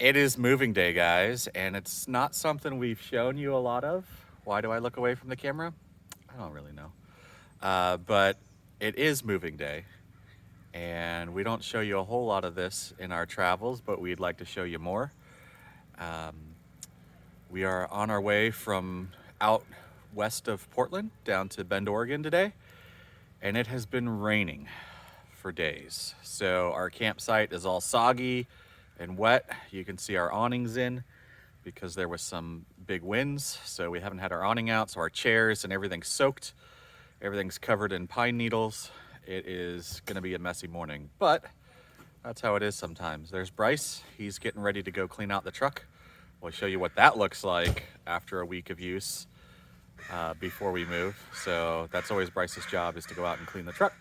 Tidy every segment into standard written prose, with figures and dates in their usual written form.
It is moving day, guys, and it's not something we've shown you a lot of. Why do I look away from the camera? I don't really know. But it is moving day, and we don't show you a whole lot of this in our travels, but we'd like to show you more. We are on our way from out west of Portland down to Bend, Oregon today, and it has been raining for days. So our campsite is all soggy and wet. You can see our awnings in because there was some big winds, so we haven't had our awning out, so our chairs and everything's soaked. Everything's covered in pine needles. It is gonna be a messy morning, but that's how it is sometimes. There's Bryce. He's getting ready to go clean out the truck. We'll show you what that looks like after a week of use before we move. So that's always Bryce's job, is to go out and clean the truck.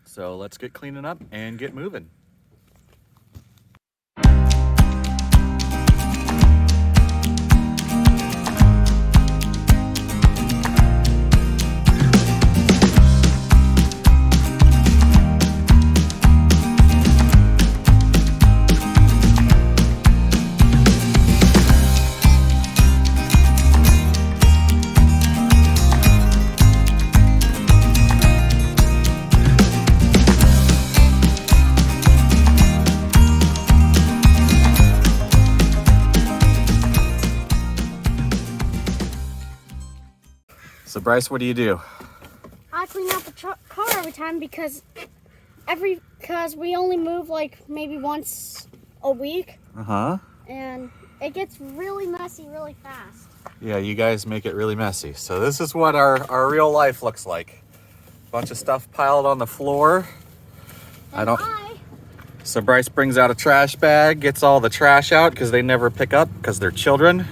So let's get cleaning up and get moving. So Bryce, what do you do? I clean out the car every time because we only move like maybe once a week. And it gets really messy really fast. Yeah, you guys make it really messy. So this is what our real life looks like. Bunch of stuff piled on the floor. So Bryce brings out a trash bag, gets all the trash out because they never pick up because they're children.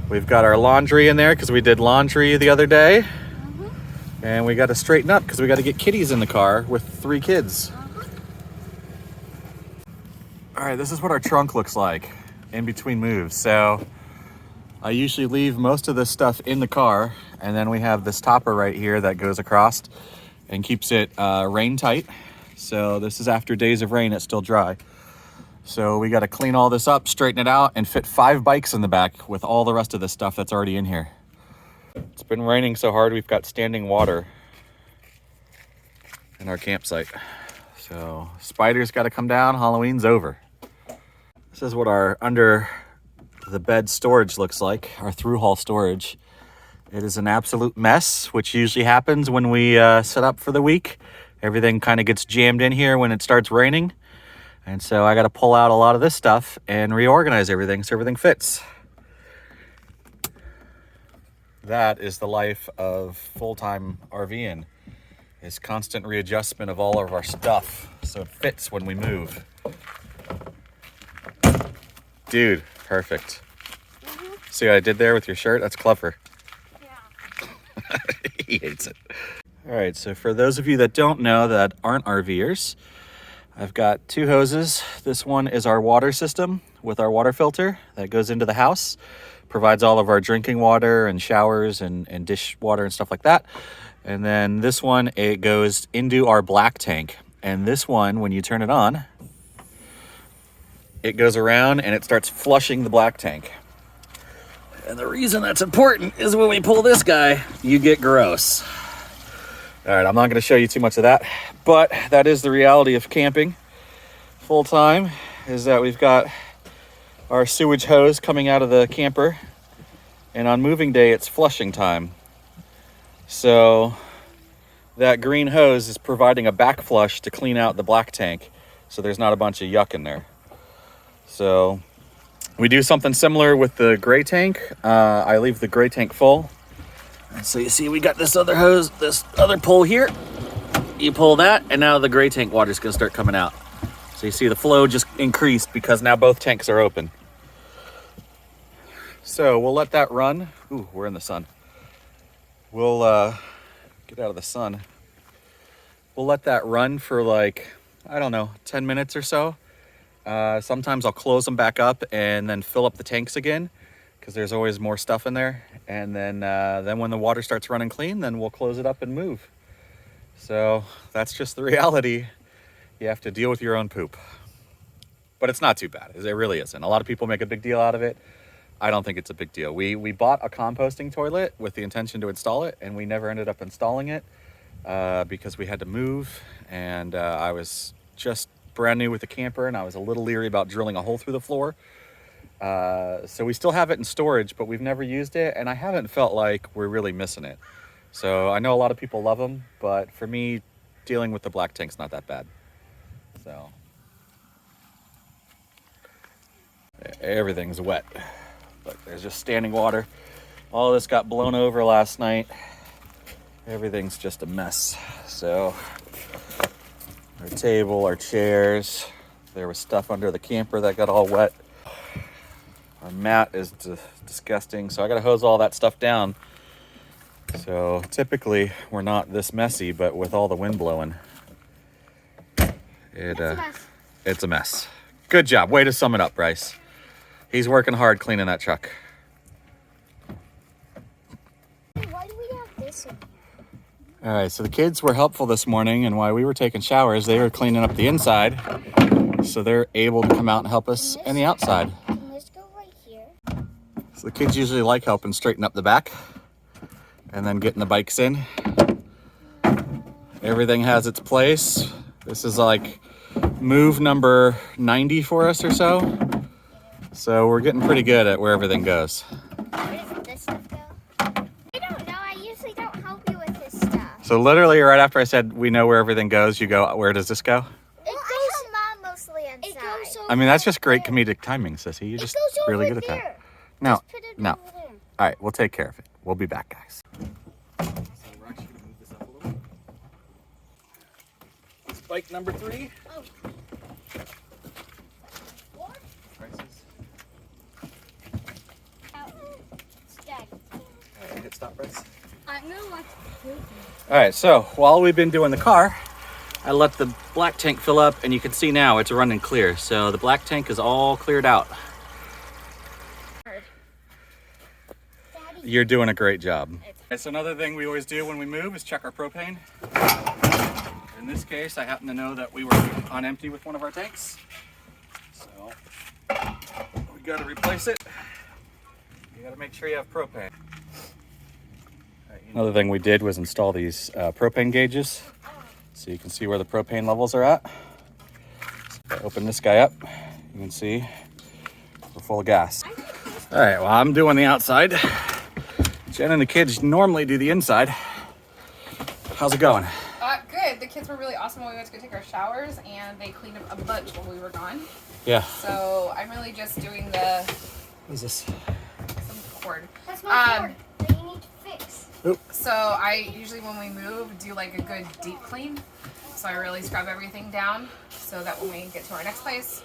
We've got our laundry in there because we did laundry the other day. And we got to straighten up because we got to get kitties in the car with 3 kids. All right, this is what our trunk looks like in between moves. So I usually leave most of this stuff in the car, and then we have this topper right here that goes across and keeps it rain tight. So this is after days of rain, it's still dry. So we got to clean all this up, straighten it out, and fit 5 bikes in the back with all the rest of the stuff that's already in here. It's been raining so hard, we've got standing water in our campsite. So spiders got to come down, Halloween's over. This is what our under the bed storage looks like, our through haul storage. It is an absolute mess, which usually happens when we set up for the week. Everything kind of gets jammed in here when it starts raining. And so I got to pull out a lot of this stuff and reorganize everything so everything fits. That is the life of full-time RVing, is constant readjustment of all of our stuff so it fits when we move. Dude, perfect. See what I did there with your shirt? That's clever. Yeah. He hates it. All right, so for those of you that don't know, that aren't RVers, I've got 2 hoses. This one is our water system with our water filter that goes into the house, provides all of our drinking water and showers and dish water and stuff like that. And then this one, it goes into our black tank. And this one, when you turn it on, it goes around and it starts flushing the black tank. And the reason that's important is when we pull this guy, you get gross. All right, I'm not going to show you too much of that, but that is the reality of camping full time, is that we've got our sewage hose coming out of the camper, and on moving day, it's flushing time. So that green hose is providing a back flush to clean out the black tank, so there's not a bunch of yuck in there. So we do something similar with the gray tank. I leave the gray tank full. So you see we got this other hose, this other pull here. You pull that, and now the gray tank water is going to start coming out. So you see the flow just increased because now both tanks are open. So we'll let that run. Ooh, we're in the sun. We'll get out of the sun. We'll let that run for like, I don't know, 10 minutes or so. Sometimes I'll close them back up and then fill up the tanks again, because there's always more stuff in there. And then when the water starts running clean, then we'll close it up and move. So that's just the reality. You have to deal with your own poop. but it's not too bad. It really isn't. A lot of people make a big deal out of it. I don't think it's a big deal. We bought a composting toilet with the intention to install it, and we never ended up installing it because we had to move, and I was just brand new with the camper, and I was a little leery about drilling a hole through the floor. So we still have it in storage, but we've never used it, and I haven't felt like we're really missing it. So I know a lot of people love them, but for me, dealing with the black tank's not that bad. So everything's wet. Look, there's just standing water. All this got blown over last night. Everything's just a mess. So our table, our chairs, there was stuff under the camper that got all wet. Our mat is disgusting, so I gotta hose all that stuff down. So typically we're not this messy, but with all the wind blowing, it's a mess. Good job. Way to sum it up, Bryce. He's working hard cleaning that truck. Why do we have this in here? All right, so the kids were helpful this morning, and while we were taking showers, they were cleaning up the inside, so they're able to come out and help us in the outside. Can this go right here? So the kids usually like helping straighten up the back and then getting the bikes in. Everything has its place. This is like move number 90 for us or so. So we're getting pretty good at where everything goes. Where does this stuff go? I don't know. I usually don't help you with this stuff. So literally right after I said we know where everything goes, you go, where does this go? Well, I help Mom mostly inside. It goes over I mean, that's just great comedic timing, Sissy. You're just really good at that. No, no. All right, we'll take care of it. We'll be back, guys. So we're actually going to move this up a little. This is bike number 3. Oh. What? Bryce's. It's dead. All right, hit stop, Bryce. I'm going to watch pooping. All right, so while we've been doing the car, I let the black tank fill up, and you can see now it's running clear. So the black tank is all cleared out. You're doing a great job. It's another thing we always do when we move is check our propane. In this case, I happen to know that we were on empty with one of our tanks. So we got to replace it. You got to make sure you have propane. Another thing we did was install these propane gauges so you can see where the propane levels are at. So if I open this guy up, you can see we're full of gas. All right, well, I'm doing the outside. Jen and the kids normally do the inside. How's it going? Good. The kids were really awesome when we went to go take our showers, and they cleaned up a bunch while we were gone. Yeah. So I'm really just doing the... What is this? Some cord. That's my cord that you need to fix. Oop. So I usually, when we move, do like a good deep clean. So I really scrub everything down so that when we get to our next place,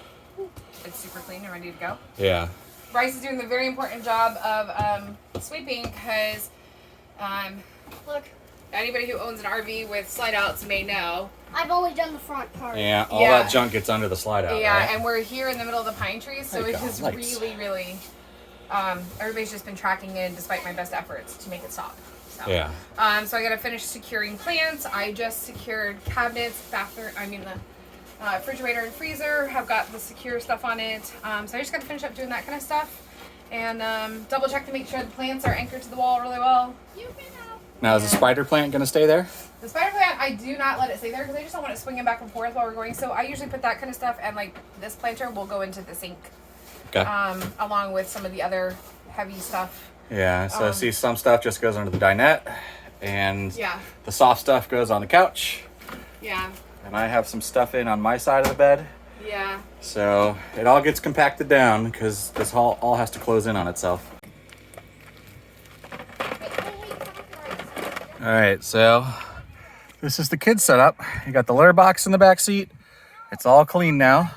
it's super clean and ready to go. Yeah. Bryce is doing the very important job of sweeping because Look, anybody who owns an RV with slide outs may know. I've only done the front part. Yeah, all Yeah. that junk gets under the slide out. Yeah, right? and we're here in the middle of the pine trees, so There you it go, is lights. really, everybady's just been tracking in despite my best efforts to make it stop. So. Yeah. So I gotta finish securing plants. I just secured cabinets, bathroom, the refrigerator and freezer have got the secure stuff on it. So I just gotta finish up doing that kind of stuff. And double check to make sure the plants are anchored to the wall really well. Now, is the spider plant going to stay there? The spider plant, I do not let it stay there because I just don't want it swinging back and forth while we're going. So I usually put that kind of stuff, and like this planter will go into the sink, Okay. along with some of the other heavy stuff. Yeah, so I see some stuff just goes under the dinette, and Yeah. the soft stuff goes on the couch, Yeah. and I have some stuff in on my side of the bed. Yeah. So it all gets compacted down because this all has to close in on itself. All right, so this is the kids setup. You got the litter box in the back seat. It's all clean now.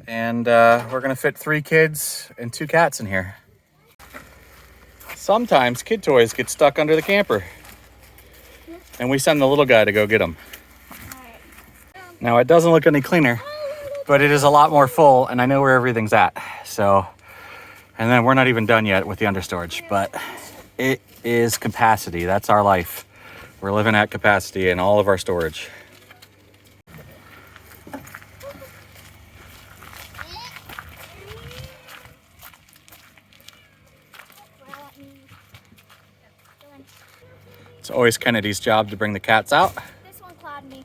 And we're gonna fit 3 kids and 2 cats in here. Sometimes kid toys get stuck under the camper, and we send the little guy to go get them. Now it doesn't look any cleaner, but it is a lot more full, and I know where everything's at. So, and then we're not even done yet with the understorage, but it is capacity. That's our life. We're living at capacity in all of our storage. always Kennedy's job to bring the cats out. This one clawed me.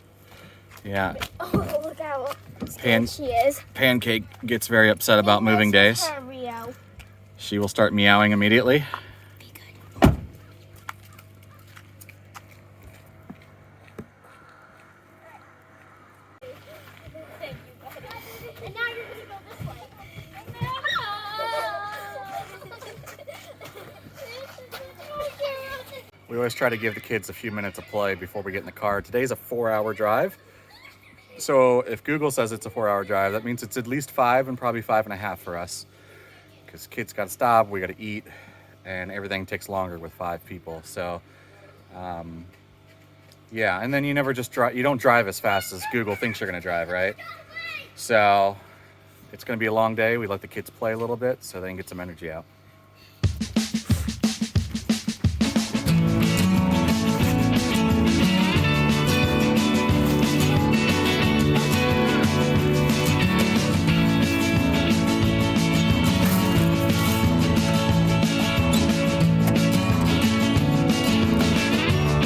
Yeah. Oh, look how scared she is. Pancake gets very upset about moving days. Her, Rio. She will start meowing immediately. Be good. And now you're gonna go this way. We always try to give the kids a few minutes of play before we get in the car. Today's a 4-hour drive. So if Google says it's a 4-hour drive, that means it's at least 5 and probably 5.5 for us. Because kids got to stop, we got to eat, and everything takes longer with 5 people. So, yeah, and then you never just drive, you don't drive as fast as Google thinks you're going to drive, right? So it's going to be a long day. We let the kids play a little bit so they can get some energy out.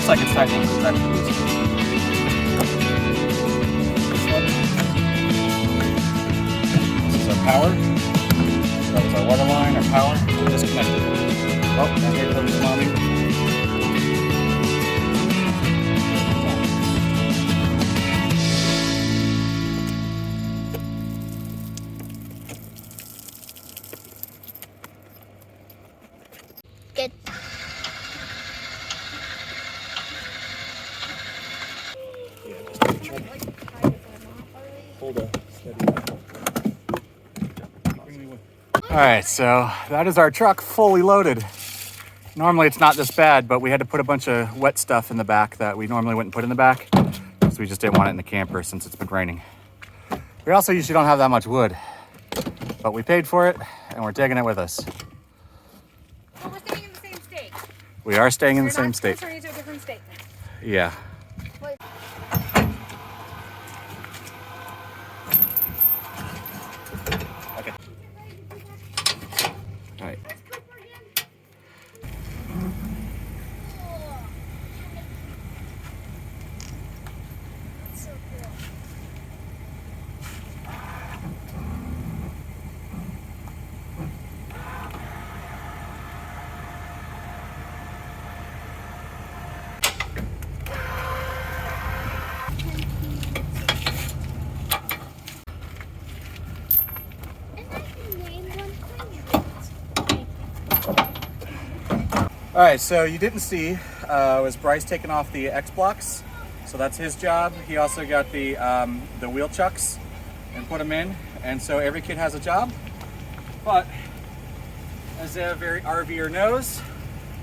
Looks like it's tightening. It's actually loosening. This is our power. That was our water line, our power. We're disconnected. Oh, now here comes mommy. Good. All right, so that is our truck fully loaded. Normally it's not this bad, but we had to put a bunch of wet stuff in the back that we normally wouldn't put in the back because we just didn't want it in the camper since it's been raining. We also usually don't have that much wood, but we paid for it and we're taking it with us. Well, we're staying in the same state. We are staying in We're the same not state. transferring to a different state. Yeah. Okay. All right. So cool. And I can name one Clemons. All right, so you didn't see, was Bryce taking off the X blocks. So that's his job. He also got the wheel chucks and put them in. And so every kid has a job. But as every RVer knows,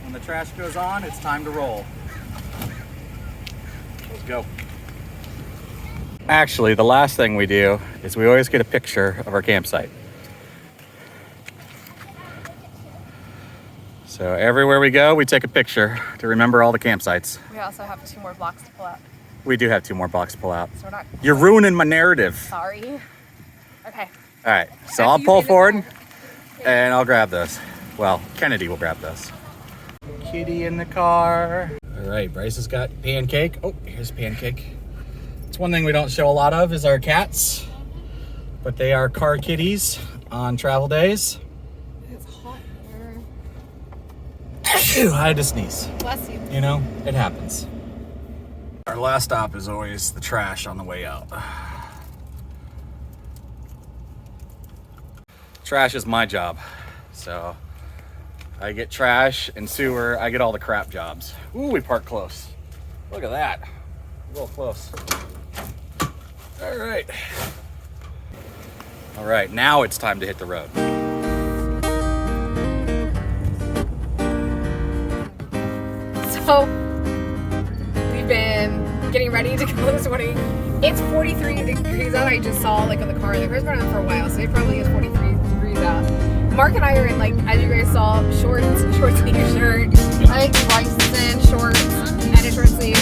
when the trash goes on, it's time to roll. Let's go. Actually, the last thing we do is we always get a picture of our campsite. So everywhere we go, we take a picture to remember all the campsites. We also have 2 more blocks to pull out. We do have 2 more blocks to pull out. So we're not You're ruining my narrative. sorry. Okay. All right, so After I'll you pull get in forward there. and I'll grab those. Well, Kennedy will grab those. Kitty in the car. All right, Bryce has got Pancake. Oh, here's Pancake. It's one thing we don't show a lot of is our cats, but they are car kitties on travel days. It's hot here. Phew, I had to sneeze. Bless you. You know, it happens. Our last stop is always the trash on the way out. Trash is my job. So I get trash and sewer. I get all the crap jobs. Ooh, we park close. Look at that. A little close. All right. All right, now it's time to hit the road. So we've been getting ready to go this morning. It's 43 degrees out. I just saw like on the car. The car's been on for a while, so it probably is 43 degrees out. Mark and I are in, like, as you guys saw, short sleeve shirt. I think Bryce is in shorts and a short sleeve.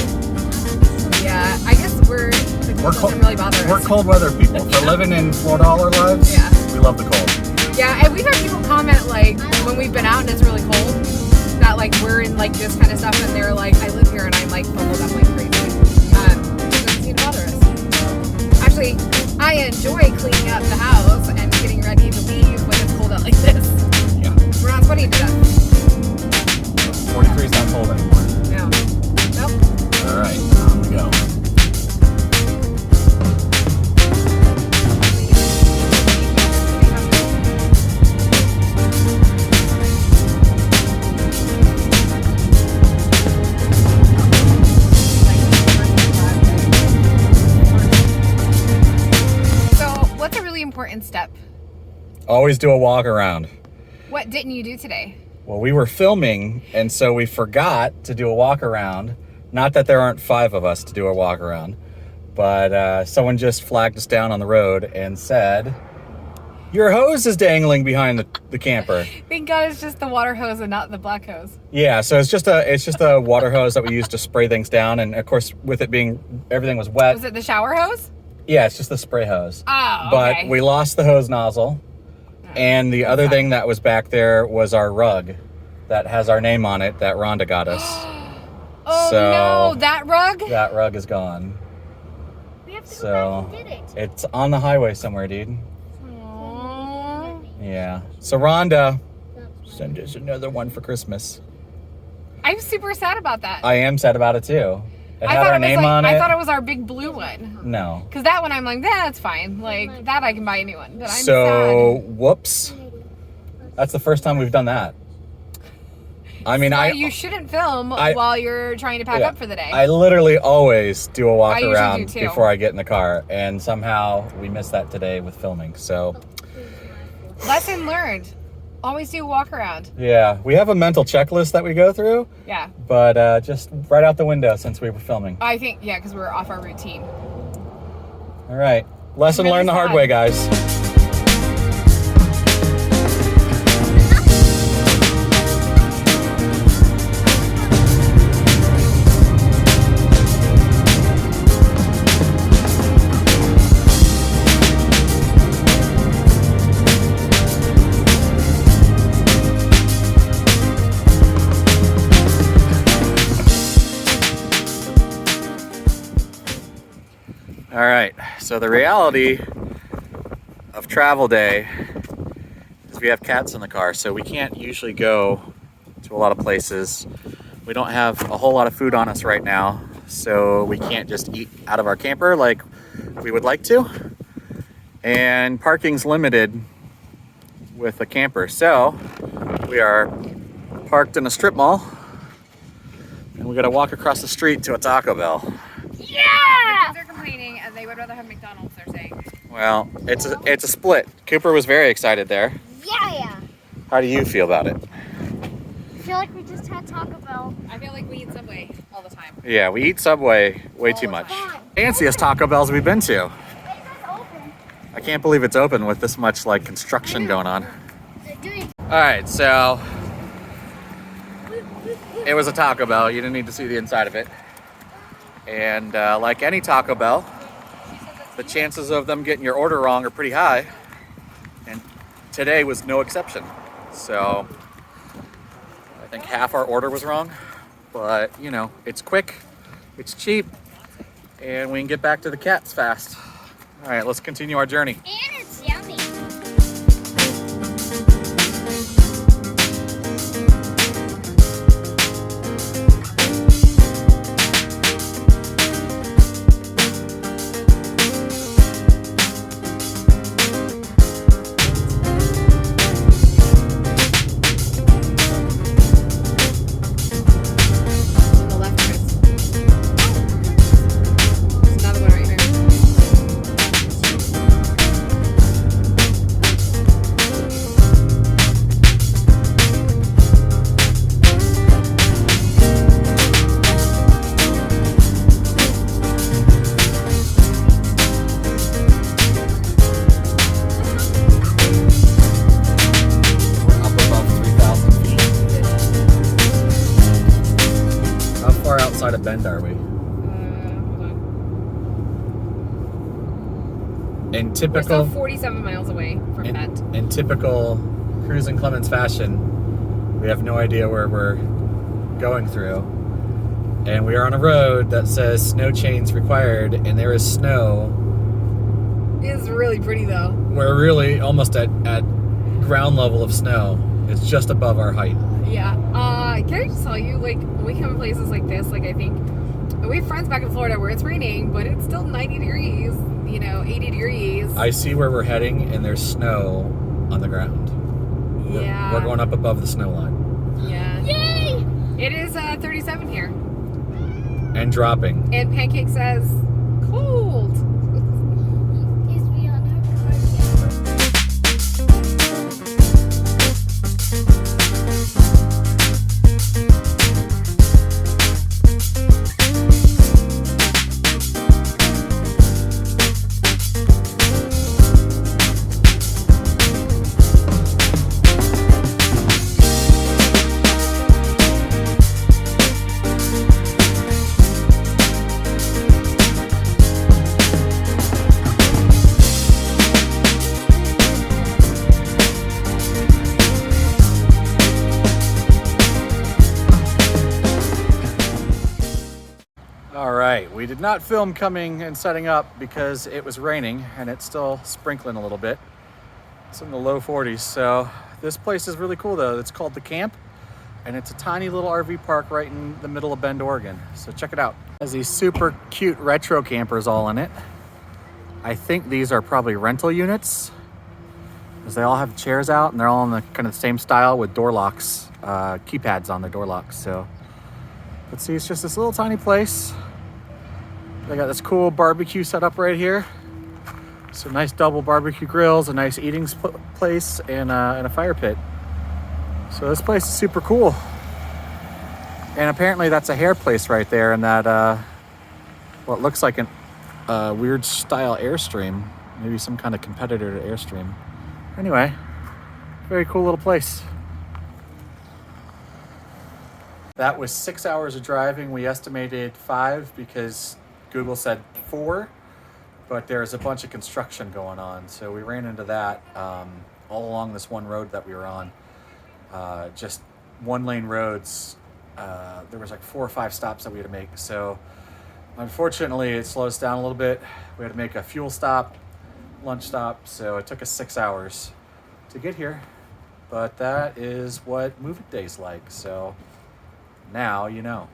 Yeah, I guess the cold doesn't really bother us. We're cold weather people. For living in Florida all our lives, we love the cold. Yeah, and we've had people comment, like, when we've been out and it's really cold, that like we're in like this kind of stuff, and they're like, I live here and I'm like bubbled up like crazy. It doesn't seem to bother us. Actually, I enjoy cleaning up the house and getting ready to leave when it's cold out like this. Yeah. We're not sweaty to death. 43 is not cold anymore. No. Nope. All right, on we go. Important step. Always do a walk around. What didn't you do today? Well, we were filming, and so we forgot to do a walk around. Not that there aren't 5 of us to do a walk around, but someone just flagged us down on the road and said, your hose is dangling behind the camper. Thank God it's just the water hose and not the black hose. Yeah, so it's just a water hose that we use to spray things down, and of course with it being everything was wet. Was it the shower hose? Yeah, it's just the spray hose. Oh, okay. But we lost the hose nozzle. And the other thing that was back there was our rug that has our name on it that Rhonda got us. Oh, so no, that rug? That rug is gone. We have to So go back and get it. it's on the highway somewhere, dude. Aww. Yeah. So Rhonda, send us another one for Christmas. I'm super sad about that. I am sad about it too. It I had thought our it was name on it. I thought it was our big blue one. No. Because that one I'm like, that's fine. Like, that I can buy a new one. But I'm So, sad. whoops. That's the first time we've done that. I mean, So you shouldn't film while you're trying to pack up for the day. I literally always do a walk I usually around do too. before I get in the car, and somehow we missed that today with filming. So, Lesson learned. Always do a walk around. yeah, we have a mental checklist that we go through, Yeah. but just right out the window since we were filming. I think, yeah, because we're off our routine. All right, lesson I'm really learned the hard sad. way, guys. All right, so the reality of travel day is we have cats in the car, so we can't usually go to a lot of places. We don't have a whole lot of food on us right now, so we can't just eat out of our camper like we would like to. And parking's limited with a camper, so we are parked in a strip mall, and we gotta walk across the street to a Taco Bell. Yeah! They're complaining and they would rather have McDonald's, they're saying. Well, it's a split. Cooper was very excited there. Yeah. How do you feel about it? I feel like we just had Taco Bell. I feel like we eat Subway all the time. Yeah, we eat Subway way too much. Fanciest Taco Bells we've been to. Wait, that's open. I can't believe it's open with this much like construction going on. They're doing. All right, so it was a Taco Bell. You didn't need to see the inside of it. And like any Taco Bell, the chances of them getting your order wrong are pretty high. And today was no exception. So I think half our order was wrong. But, you know, it's quick, it's cheap, and we can get back to the cats fast. All right, let's continue our journey. And it's yummy. On the left, Chris. There's another one right here. We're up above 3,000 feet. How far outside of Bend are we? Hold on. In We're still typical 47 miles away from Bend. in typical cruising Clemons fashion, we have no idea where we're going through. And we are on a road that says snow chains required, and there is snow. It is really pretty though. We're really almost at ground level of snow. It's just above our height. Yeah. Can I just tell you, like, when we come to places like this, like, I think we have friends back in Florida where it's raining, but it's still 90 degrees, 80 degrees. I see where we're heading, and there's snow on the ground. Yeah. We're going up above the snow line. Yeah. Yay! It is 37 here. And dropping. And Pancake says, cold. Is we on our car yet? All right, we did not film coming and setting up because it was raining and it's still sprinkling a little bit. It's in the low 40s. So this place is really cool though. It's called The Camp, and it's a tiny little RV park right in the middle of Bend, Oregon. So check it out. It has these super cute retro campers all in it. I think these are probably rental units, because they all have chairs out and they're all in the kind of the same style with door locks, keypads on their door locks. So let's see, it's just this little tiny place. They got this cool barbecue set up right here. Some nice double barbecue grills, a nice eating place, and a fire pit. So this place is super cool. And apparently that's a hair place right there, and that what looks like a weird style Airstream, maybe some kind of competitor to Airstream. Anyway, very cool little place. That was 6 hours of driving. We estimated 5 because Google said 4, but there's a bunch of construction going on. So we ran into that all along this one road that we were on. Just one lane roads. There was like 4 or 5 stops that we had to make. So unfortunately it slowed us down a little bit. We had to make a fuel stop, lunch stop. So it took us 6 hours to get here. But that is what moving day's like. So now you know.